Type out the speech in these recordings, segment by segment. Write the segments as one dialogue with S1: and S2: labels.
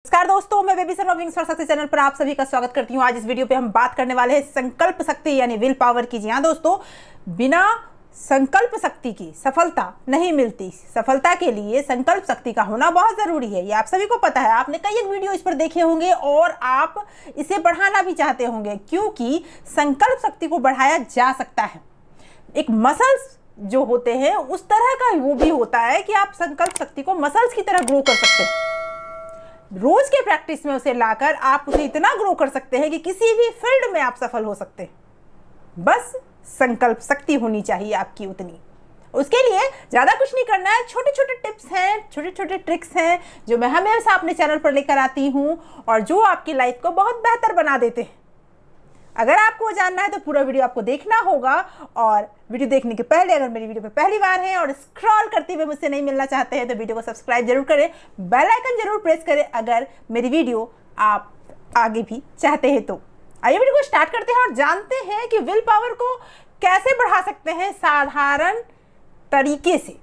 S1: नमस्कार दोस्तों, मैं baby Sharma wings for success channel पर आप सभी का स्वागत करती हूँ। आज इस वीडियो पे हम बात करने वाले हैं संकल्प शक्ति यानी विल पावर की। जी हाँ दोस्तों, बिना संकल्प शक्ति की सफलता नहीं मिलती। सफलता के लिए संकल्प शक्ति का होना बहुत जरूरी है, ये आप सभी को पता है। आपने कई एक वीडियो इस पर देखे होंगे और आप इसे बढ़ाना भी चाहते होंगे, क्योंकि संकल्प शक्ति को बढ़ाया जा सकता है। एक मसल्स जो होते हैं उस तरह का वो भी होता है कि आप संकल्प शक्ति को मसल्स की तरह ग्रो कर सकते हैं। रोज के प्रैक्टिस में उसे लाकर आप उसे इतना ग्रो कर सकते हैं कि किसी भी फील्ड में आप सफल हो सकते हैं। बस संकल्प शक्ति होनी चाहिए आपकी उतनी। उसके लिए ज्यादा कुछ नहीं करना है। छोटे छोटे टिप्स हैं, छोटे छोटे ट्रिक्स हैं जो मैं हमेशा अपने चैनल पर लेकर आती हूं और जो आपकी लाइफ को बहुत बेहतर बना देते हैं। अगर आपको वो जानना है तो पूरा वीडियो आपको देखना होगा। और वीडियो देखने के पहले अगर मेरी वीडियो पे पहली बार हैं और स्क्रॉल करते हुए मुझसे नहीं मिलना चाहते हैं तो वीडियो को सब्सक्राइब जरूर करें, बेल आइकन जरूर प्रेस करें अगर मेरी वीडियो आप आगे भी चाहते हैं तो। आइए वीडियो को स्टार्ट करते हैं और जानते हैं कि विल पावर को कैसे बढ़ा सकते हैं साधारण तरीके से।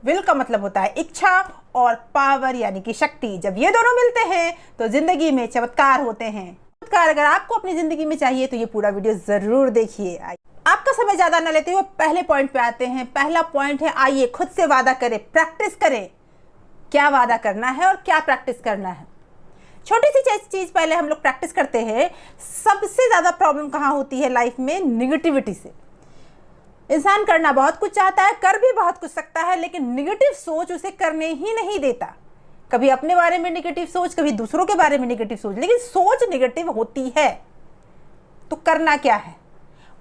S1: विल का मतलब होता है इच्छा और पावर यानी कि शक्ति। जब ये दोनों मिलते हैं तो जिंदगी में चमत्कार होते हैं। अगर आपको अपनी जिंदगी में चाहिए तो ये पूरा वीडियो जरूर देखिए। आपका समय ज्यादा न लेते हुए पहले पॉइंट पे आते हैं। पहला पॉइंट है, आइए खुद से वादा करें, प्रैक्टिस करें। क्या वादा करना है और क्या प्रैक्टिस करना है। छोटी सी चीज पहले हम लोग प्रैक्टिस करते हैं। सबसे ज्यादा प्रॉब्लम कहाँ होती है लाइफ में? निगेटिविटी से। इंसान करना बहुत कुछ चाहता है, कर भी बहुत कुछ सकता है, लेकिन निगेटिव सोच उसे करने ही नहीं देता। कभी अपने बारे में नेगेटिव सोच, कभी दूसरों के बारे में नेगेटिव सोच, लेकिन सोच नेगेटिव होती है। तो करना क्या है?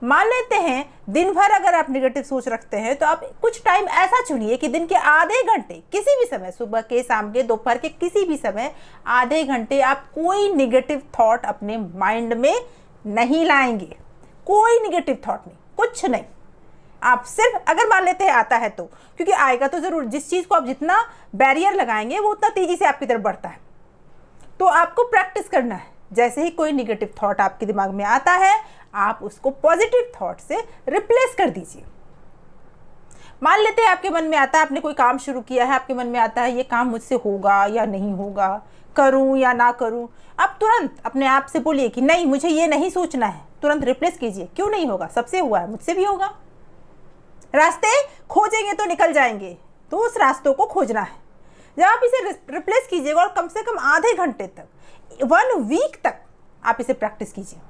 S1: मान लेते हैं दिन भर अगर आप नेगेटिव सोच रखते हैं तो आप कुछ टाइम ऐसा चुनिए कि दिन के आधे घंटे, किसी भी समय, सुबह के, शाम के, दोपहर के, किसी भी समय आधे घंटे आप कोई नेगेटिव थॉट अपने माइंड में नहीं लाएंगे। कोई नेगेटिव थॉट नहीं, कुछ नहीं। आप सिर्फ अगर मान लेते हैं आता है तो, क्योंकि आएगा तो जरूर। जिस चीज को आप जितना बैरियर लगाएंगे वो उतना तेजी से आपकी तरफ बढ़ता है। तो आपको प्रैक्टिस करना है। जैसे ही कोई नेगेटिव थॉट आपके दिमाग में आता है आप उसको पॉजिटिव थॉट से रिप्लेस कर दीजिए। मान लेते हैं आपके मन में आता है, आपने कोई काम शुरू किया है, आपके मन में आता है ये काम मुझसे होगा या नहीं होगा, करूं या ना करूं। आप तुरंत अपने आप से बोलिए कि नहीं, मुझे ये नहीं सोचना है। तुरंत रिप्लेस कीजिए। क्यों नहीं होगा? सबसे हुआ है, मुझसे भी होगा। रास्ते खोजेंगे तो निकल जाएंगे, तो उस रास्तों को खोजना है। जब आप इसे रिप्लेस कीजिएगा और कम से कम आधे घंटे तक, 1 वीक तक आप इसे प्रैक्टिस कीजिए।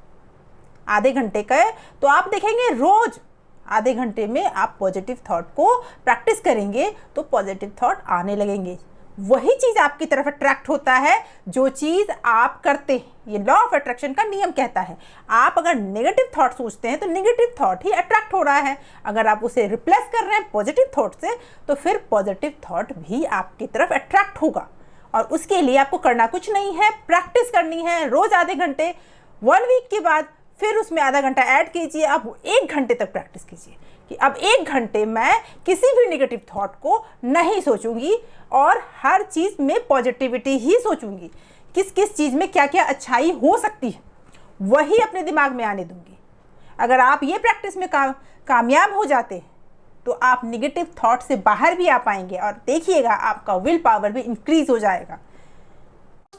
S1: आधे घंटे का है तो आप देखेंगे रोज आधे घंटे में आप पॉजिटिव थॉट को प्रैक्टिस करेंगे तो पॉजिटिव थॉट आने लगेंगे। वही चीज आपकी तरफ अट्रैक्ट होता है जो चीज आप करते हैं। ये लॉ ऑफ अट्रैक्शन का नियम कहता है, आप अगर नेगेटिव थॉट सोचते हैं तो नेगेटिव थॉट ही अट्रैक्ट हो रहा है। अगर आप उसे रिप्लेस कर रहे हैं पॉजिटिव थॉट से तो फिर पॉजिटिव थॉट भी आपकी तरफ अट्रैक्ट होगा। और उसके लिए आपको करना कुछ नहीं है, प्रैक्टिस करनी है रोज आधे घंटे। 1 वीक के बाद फिर उसमें आधा घंटा ऐड कीजिए। आप 1 घंटे तक प्रैक्टिस कीजिए कि अब 1 घंटे मैं किसी भी नेगेटिव थॉट को नहीं सोचूंगी और हर चीज में पॉजिटिविटी ही सोचूंगी। किस किस चीज में क्या क्या अच्छाई हो सकती है वही अपने दिमाग में आने दूंगी। अगर आप ये प्रैक्टिस में कामयाब हो जाते हैं तो आप नेगेटिव थॉट से बाहर भी आ पाएंगे और देखिएगा आपका विल पावर भी इंक्रीज हो जाएगा।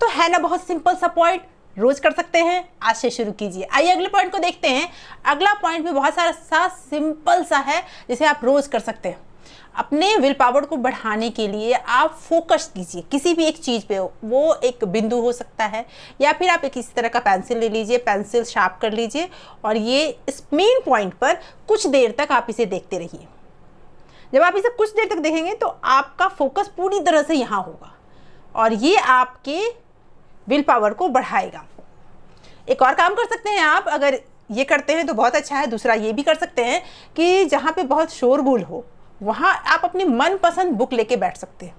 S1: तो है ना बहुत सिंपल सा पॉइंट, रोज कर सकते हैं। आज से शुरू कीजिए। आइए अगले पॉइंट को देखते हैं। अगला पॉइंट भी बहुत सारा सा सिंपल सा है जिसे आप रोज कर सकते हैं। अपने विल पावर को बढ़ाने के लिए आप फोकस कीजिए किसी भी एक चीज पे। वो एक बिंदु हो सकता है या फिर आप किसी तरह का पेंसिल ले लीजिए, पेंसिल शार्प कर लीजिए और ये इस मेन पॉइंट पर कुछ देर तक आप इसे देखते रहिए। जब आप इसे कुछ देर तक देखेंगे तो आपका फोकस पूरी तरह से यहाँ होगा और ये आपके विल पावर को बढ़ाएगा। एक और काम कर सकते हैं आप, अगर ये करते हैं तो बहुत अच्छा है। दूसरा ये भी कर सकते हैं कि जहाँ पे बहुत शोरगुल हो वहाँ आप अपनी मनपसंद बुक लेके बैठ सकते हैं।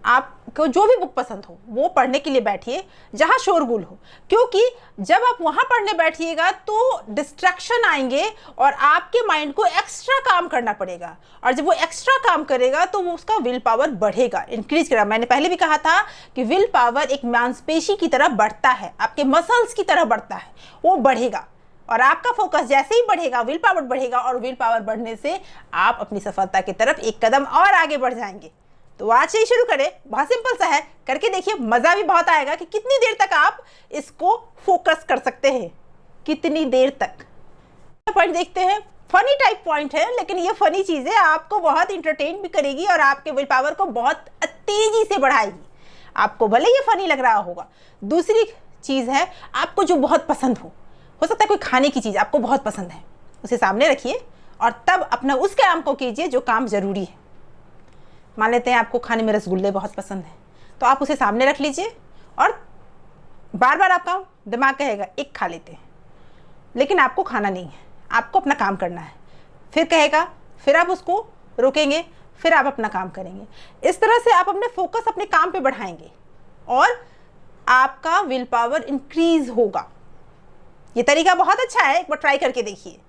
S1: आपको जो भी बुक पसंद हो वो पढ़ने के लिए बैठिए जहाँ शोरगुल हो, क्योंकि जब आप वहाँ पढ़ने बैठिएगा तो डिस्ट्रैक्शन आएंगे और आपके माइंड को एक्स्ट्रा काम करना पड़ेगा। और जब वो एक्स्ट्रा काम करेगा तो वो उसका विल पावर बढ़ेगा, इंक्रीज करेगा। मैंने पहले भी कहा था कि विल पावर एक मांसपेशी की तरह बढ़ता है, आपके मसल्स की तरह बढ़ता है, वो बढ़ेगा। और आपका फोकस जैसे ही बढ़ेगा विल पावर बढ़ेगा और विल पावर बढ़ने से आप अपनी सफलता की तरफ एक कदम और आगे बढ़ जाएंगे। तो आज से ही शुरू करें, बहुत सिंपल सा है, करके देखिए, मज़ा भी बहुत आएगा कि कितनी देर तक आप इसको फोकस कर सकते हैं, कितनी देर तक। पॉइंट देखते हैं, फनी टाइप पॉइंट है, लेकिन ये फनी चीज़ें आपको बहुत इंटरटेन भी करेगी और आपके विल पावर को बहुत तेजी से बढ़ाएगी, आपको भले ये फनी लग रहा होगा। दूसरी चीज़ है, आपको जो बहुत पसंद हो सकता है कोई खाने की चीज़ आपको बहुत पसंद है, उसे सामने रखिए और तब अपना उस काम को कीजिए जो काम ज़रूरी है। मान लेते हैं आपको खाने में रसगुल्ले बहुत पसंद है, तो आप उसे सामने रख लीजिए और बार बार आपका दिमाग कहेगा एक खा लेते हैं, लेकिन आपको खाना नहीं है, आपको अपना काम करना है। फिर कहेगा, फिर आप उसको रोकेंगे, फिर आप अपना काम करेंगे। इस तरह से आप अपने फोकस अपने काम पे बढ़ाएंगे और आपका विल पावर इंक्रीज होगा। ये तरीका बहुत अच्छा है, एक बार ट्राई करके देखिए।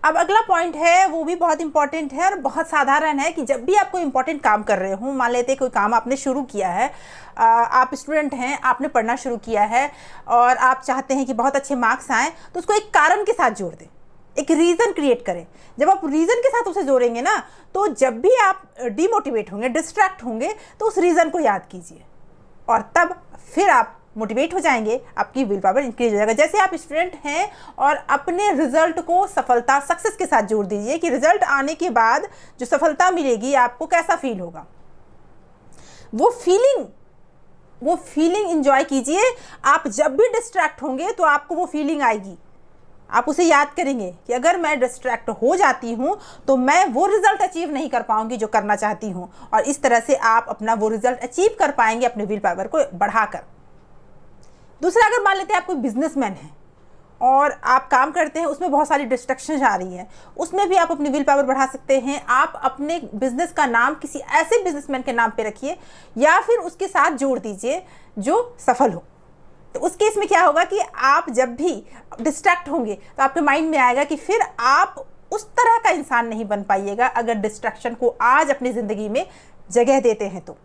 S1: अब अगला पॉइंट है, वो भी बहुत इंपॉर्टेंट है और बहुत साधारण है कि जब भी आप कोई इंपॉर्टेंट काम कर रहे हो, मान लेते हैं कोई काम आपने शुरू किया है, आप स्टूडेंट हैं, आपने पढ़ना शुरू किया है और आप चाहते हैं कि बहुत अच्छे मार्क्स आएँ, तो उसको एक कारण के साथ जोड़ दें, एक रीज़न क्रिएट करें। जब आप रीज़न के साथ उसे जोड़ेंगे ना, तो जब भी आप डिमोटिवेट होंगे, डिस्ट्रैक्ट होंगे, तो उस रीज़न को याद कीजिए और तब फिर आप मोटिवेट हो जाएंगे, आपकी विल पावर इंक्रीज हो जाएगा। जैसे आप स्टूडेंट हैं और अपने रिजल्ट को सफलता, सक्सेस के साथ जोड़ दीजिए कि रिजल्ट आने के बाद जो सफलता मिलेगी आपको कैसा फील होगा, वो फीलिंग एंजॉय कीजिए। आप जब भी डिस्ट्रैक्ट होंगे तो आपको वो फीलिंग आएगी, आप उसे याद करेंगे कि अगर मैं डिस्ट्रैक्ट हो जाती हूँ तो मैं वो रिजल्ट अचीव नहीं कर पाऊंगी जो करना चाहती हूँ, और इस तरह से आप अपना वो रिजल्ट अचीव कर पाएंगे अपने विल पावर को बढ़ाकर। दूसरा, अगर मान लेते हैं आप कोई बिजनेसमैन हैं और आप काम करते हैं, उसमें बहुत सारी डिस्ट्रैक्शंस आ रही हैं, उसमें भी आप अपनी विल पावर बढ़ा सकते हैं। आप अपने बिजनेस का नाम किसी ऐसे बिजनेसमैन के नाम पे रखिए या फिर उसके साथ जोड़ दीजिए जो सफल हो। तो उस केस में क्या होगा कि आप जब भी डिस्ट्रैक्ट होंगे तो आपके माइंड में आएगा कि फिर आप उस तरह का इंसान नहीं बन पाइएगा अगर डिस्ट्रैक्शन को आज अपनी ज़िंदगी में जगह देते हैं। तो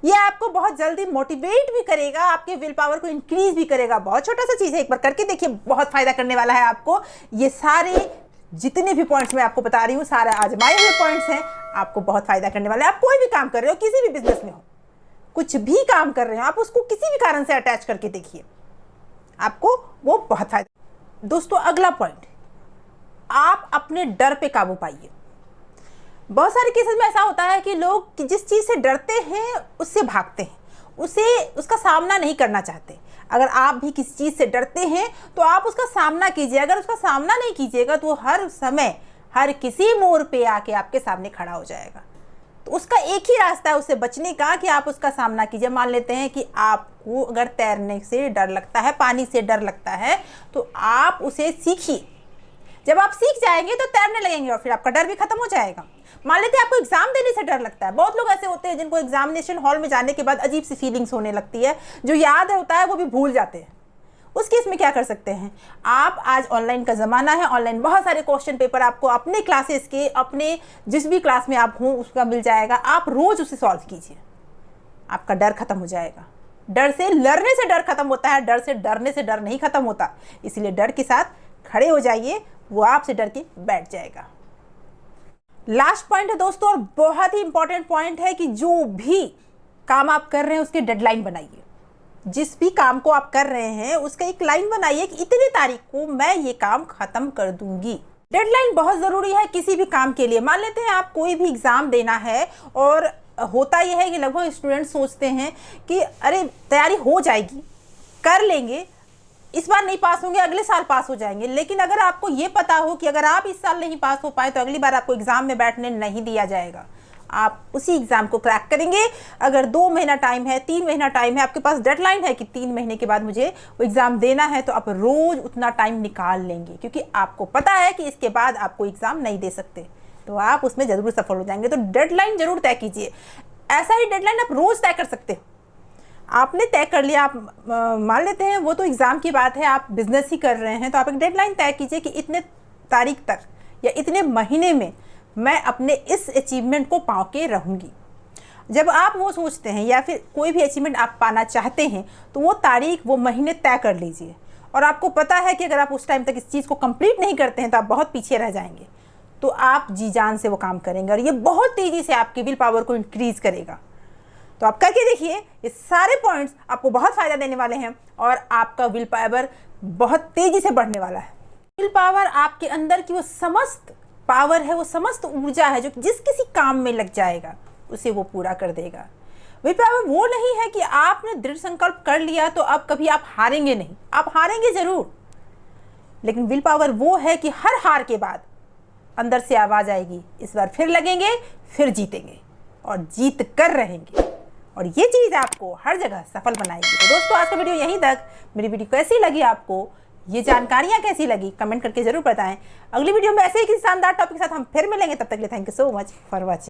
S1: ये आपको बहुत जल्दी मोटिवेट भी करेगा, आपके विल पावर को इंक्रीज भी करेगा। बहुत छोटा सा चीज़ है, एक बार करके देखिए, बहुत फ़ायदा करने वाला है आपको। ये सारे जितने भी पॉइंट्स मैं आपको बता रही हूँ, सारे आजमाए हुए पॉइंट्स हैं, आपको बहुत फ़ायदा करने वाले हैं। आप कोई भी काम कर रहे हो, किसी भी बिजनेस में हो, कुछ भी काम कर रहे हो, आप उसको किसी भी कारण से अटैच करके देखिए, आपको वो बहुत फायदा। दोस्तों, अगला पॉइंट, आप अपने डर पे काबू पाइए। बहुत सारे केसेस में ऐसा होता है कि लोग जिस चीज़ से डरते हैं उससे भागते हैं, उसका सामना नहीं करना चाहते। अगर आप भी किसी चीज़ से डरते हैं तो आप उसका सामना कीजिए। अगर उसका सामना नहीं कीजिएगा तो हर समय हर किसी मोड़ पे आके आपके सामने खड़ा हो जाएगा। तो उसका एक ही रास्ता है उससे बचने का कि आप उसका सामना कीजिए। मान लेते हैं कि आपको अगर तैरने से डर लगता है, पानी से डर लगता है, तो आप उसे सीखिए। जब आप सीख जाएंगे तो तैरने लगेंगे और फिर आपका डर भी खत्म हो जाएगा। मान लेते हैं आपको एग्जाम देने से डर लगता है। बहुत लोग ऐसे होते हैं जिनको एग्जामिनेशन हॉल में जाने के बाद अजीब सी फीलिंग्स होने लगती है, जो याद होता है वो भी भूल जाते हैं। उस केस में क्या कर सकते हैं आप, आज ऑनलाइन का ज़माना है, ऑनलाइन बहुत सारे क्वेश्चन पेपर आपको अपने क्लासेस के, अपने जिस भी क्लास में आप हों उसका मिल जाएगा। आप रोज़ उसे सॉल्व कीजिए, आपका डर खत्म हो जाएगा। डर से लड़ने से डर खत्म होता है, डर से डरने से डर नहीं खत्म होता। इसलिए डर के साथ खड़े हो जाइए, वो आपसे डर के बैठ जाएगा। लास्ट पॉइंट है दोस्तों, और बहुत ही इंपॉर्टेंट पॉइंट है कि जो भी काम आप कर रहे हैं उसकी डेडलाइन बनाइए। जिस भी काम को आप कर रहे हैं उसका एक लाइन बनाइए कि इतनी तारीख को मैं ये काम खत्म कर दूंगी। डेडलाइन बहुत ज़रूरी है किसी भी काम के लिए। मान लेते हैं आप कोई भी एग्ज़ाम देना है और होता यह है कि लगभग स्टूडेंट सोचते हैं कि अरे तैयारी हो जाएगी, कर लेंगे, इस बार नहीं पास होंगे, अगले साल पास हो जाएंगे। लेकिन अगर आपको ये पता हो कि अगर आप इस साल नहीं पास हो पाए तो अगली बार आपको एग्ज़ाम में बैठने नहीं दिया जाएगा, आप उसी एग्ज़ाम को क्रैक करेंगे। अगर 2 महीना टाइम है, 3 महीना टाइम है, आपके पास डेडलाइन है कि 3 महीने के बाद मुझे वो एग्ज़ाम देना है, तो आप रोज़ उतना टाइम निकाल लेंगे, क्योंकि आपको पता है कि इसके बाद आपको एग्ज़ाम नहीं दे सकते, तो आप उसमें ज़रूर सफल हो जाएंगे। तो डेडलाइन ज़रूर तय कीजिए। ऐसा ही डेडलाइन आप रोज़ तय कर सकते हो। आपने तय कर लिया, आप मान लेते हैं वो तो एग्ज़ाम की बात है, आप बिज़नेस ही कर रहे हैं, तो आप एक डेडलाइन तय कीजिए कि इतने तारीख तक या इतने महीने में मैं अपने इस अचीवमेंट को पा के रहूँगी। जब आप वो सोचते हैं या फिर कोई भी अचीवमेंट आप पाना चाहते हैं तो वो तारीख, वो महीने तय कर लीजिए। और आपको पता है कि अगर आप उस टाइम तक इस चीज़ को कंप्लीट नहीं करते हैं तो आप बहुत पीछे रह जाएंगे, तो आप जी जान से वो काम करेंगे और ये बहुत तेज़ी से आपकी विल पावर को इंक्रीज़ करेगा। तो आप करके देखिए, ये सारे पॉइंट्स आपको बहुत फायदा देने वाले हैं और आपका विल पावर बहुत तेजी से बढ़ने वाला है। विल पावर आपके अंदर की वो समस्त पावर है, वो समस्त ऊर्जा है जो जिस किसी काम में लग जाएगा उसे वो पूरा कर देगा। विल पावर वो नहीं है कि आपने दृढ़ संकल्प कर लिया तो अब कभी आप हारेंगे नहीं, आप हारेंगे जरूर, लेकिन विल पावर वो है कि हर हार के बाद अंदर से आवाज आएगी, इस बार फिर लगेंगे, फिर जीतेंगे और जीत कर रहेंगे, और ये चीज आपको हर जगह सफल बनाएगी। तो दोस्तों, आज का वीडियो यहीं तक। मेरी वीडियो कैसी लगी आपको, ये जानकारियां कैसी लगी, कमेंट करके जरूर बताएं। अगली वीडियो में ऐसे ही किसी शानदार टॉपिक के साथ हम फिर मिलेंगे। तब तक के लिए thank you so much for watching.